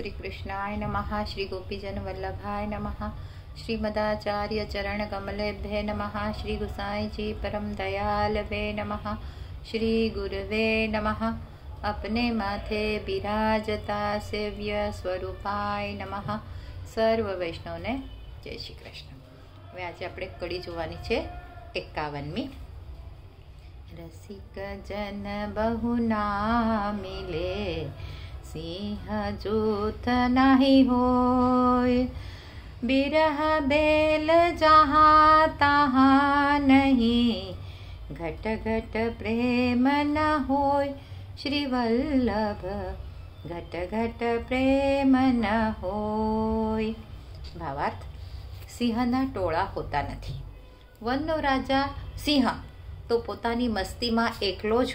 श्री कृष्णाय नमः। श्री गोपीजन वल्लभाय नमः। श्रीमदाचार्य चरण कमलेभ्ये नमः। श्री गुसाई जी परम दयालवे नमः। श्री गुरुवे नमः। अपने माथे बिराजता सेव्य स्वरूपाय नमः। सर्व वैष्णवने जय श्री कृष्ण। હવે આજે આપણે કડી જોવાની છે 51મી। રસિક જન બહુ ના મિલે, સિંહ જૂથ નહીં હોય, બિરહ બેલ જહા તહા નહીં, ઘટ ઘટ પ્રેમ ન હોય, શ્રી વલ્લભ ઘટ ઘટ પ્રેમ ન હોય। ભાવાર્થ, સિંહના ટોળા હોતા નથી। વનનો રાજા સિંહ તો પોતાની મસ્તીમાં એકલો જ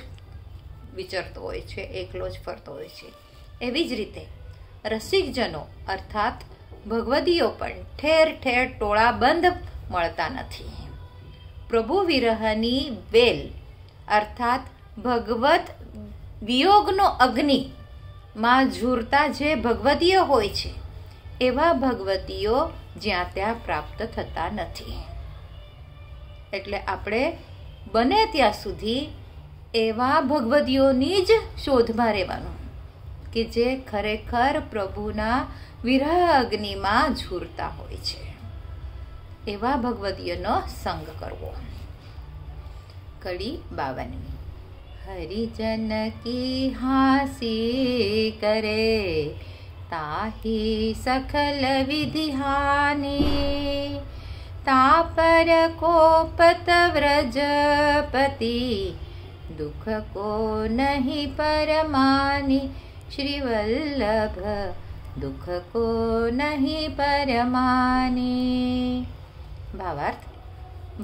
વિચરતો હોય છે, એકલો જ ફરતો હોય છે। એવી જ રીતે રસિકજનો અર્થાત ભગવદીઓ પણ ઠેર ઠેર ટોળાબંધ મળતા નથી। પ્રભુ વિરહની વેલ અર્થાત ભગવત વિયોગનો અગ્નિમાં ઝૂરતા જે ભગવદીઓ હોય છે, એવા ભગવતીઓ જ્યાં ત્યાં પ્રાપ્ત થતા નથી। એટલે આપણે બને ત્યાં સુધી એવા ભગવદીઓની જ શોધમાં રહેવાનું કે જે ખરેખર પ્રભુના વિરહ અગ્નિમાં ઝૂરતા હોય છે, એવા ભગવદીઓનો સંગ કરવો। કડી 52। હરિજન કી હાસી કરે, તાહી સખલ વિધિહાની, તાપર કોપત વ્રજપતિ, દુઃખ કો નહીં પરમાની, શ્રી વલ્લભ દુઃખ કો નહીં પરમાની। ભાવાર્થ,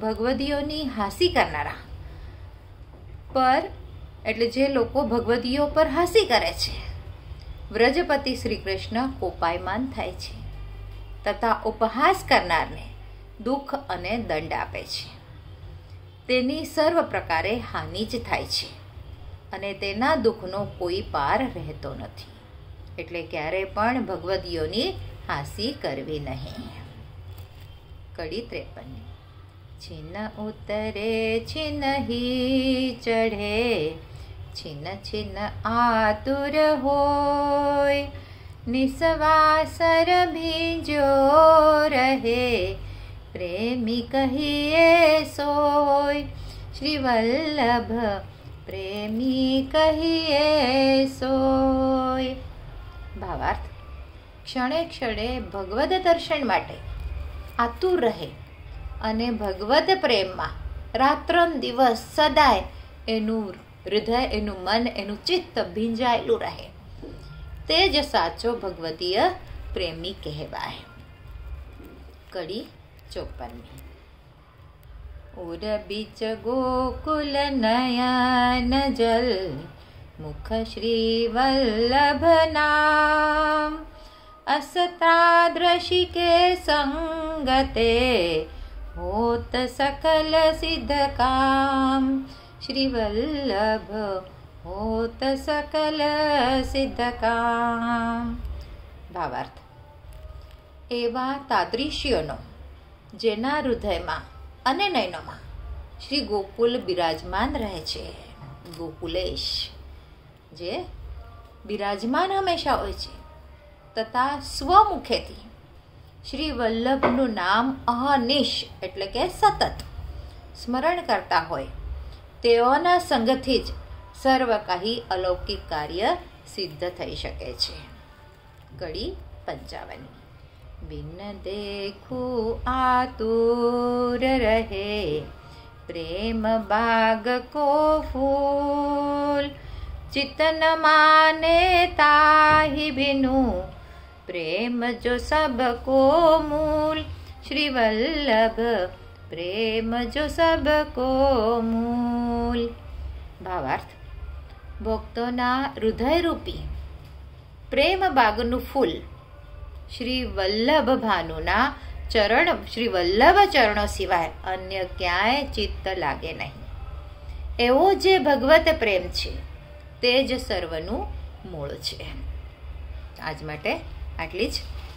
ભગવદીઓની હાસી કરનારા પર એટલે જે લોકો ભગવદીઓ પર હાસી કરે છે, વ્રજપતિ શ્રી કૃષ્ણ કોપાયમાન થાય છે તથા ઉપહાસ કરનારને દુઃખ અને દંડ આપે છે। તેની સર્વ પ્રકારે હાનિ જ થાય છે અને તેના દુઃખનો કોઈ પાર રહેતો નથી। એટલે ક્યારે પણ ભગવદીઓની હાસી કરવી નહીં। કડી 53। छिन उतरे छिन ही चढ़े, छिन छिन आतुर होय, निस्वासर भीजो रहे, प्रेमी कहिए सोय, श्री वल्लभ प्रेमी कहिए सोय। ભાવાર્થ, ક્ષણે ક્ષણે ભગવદ દર્શન માટે આતુર રહે અને ભગવદ પ્રેમમાં રાત્રંદિવસ સદાય એનું હૃદય, એનું મન, એનું ચિત્ત ભીંજાયેલું રહે, તે જ સાચો ભગવદીય પ્રેમી કહેવાય। કડી 54। ઉર બીચ ગોકુલ નયન જલ, મુખ શ્રી વલ્લભ નામ, असतादृशी के संगते, होत सकल सिद्ध काम, श्री वल्लभ होत सकल सिद्ધ કામ। ભાવાર્થ, એવા તાદૃશ્યોનો જેના હૃદયમાં અને નયનોમાં શ્રી ગોકુલ બિરાજમાન રહે છે, ગોકુલેશ જે બિરાજમાન હંમેશા હોય છે તથા સ્વમુખેથી શ્રી વલ્લભનું નામ અહનિશ એટલે કે સતત સ્મરણ કરતા હોય, તેઓના સંગથી જ સર્વ કાંઈ અલૌકિક કાર્ય સિદ્ધ થઈ શકે છે। કડી 55। બિન દેખું આતુર રહે, પ્રેમ બાગ કો ફૂલ, ચિતન માને તાહી બિનું, प्रेम जो सबको मूल, श्री वल्लभ प्रेम जो सबको मूल। ભાવાર્થ, ભક્તોના હૃદયરૂપી પ્રેમ બાગનું ફૂલ શ્રી વલ્લભ ભાનુના ચરણ, શ્રી વલ્લભ ચરણો સિવાય અન્ય ક્યાંય ચિત્ત લાગે નહીં। એવો જે ભગવત પ્રેમ છે તે જ સર્વનું મૂળ છે। આજ માટે આટલી જ.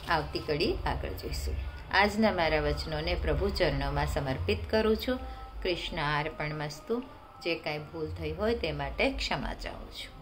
આવતી કડી આગળ જોઈશું. આજના મારા વચનોને પ્રભુ ચરણોમાં સમર્પિત કરું છું. કૃષ્ણ અર્પણમસ્તુ. જે કાંઈ ભૂલ થઈ હોય તે માટે ક્ષમા ચાહું છું.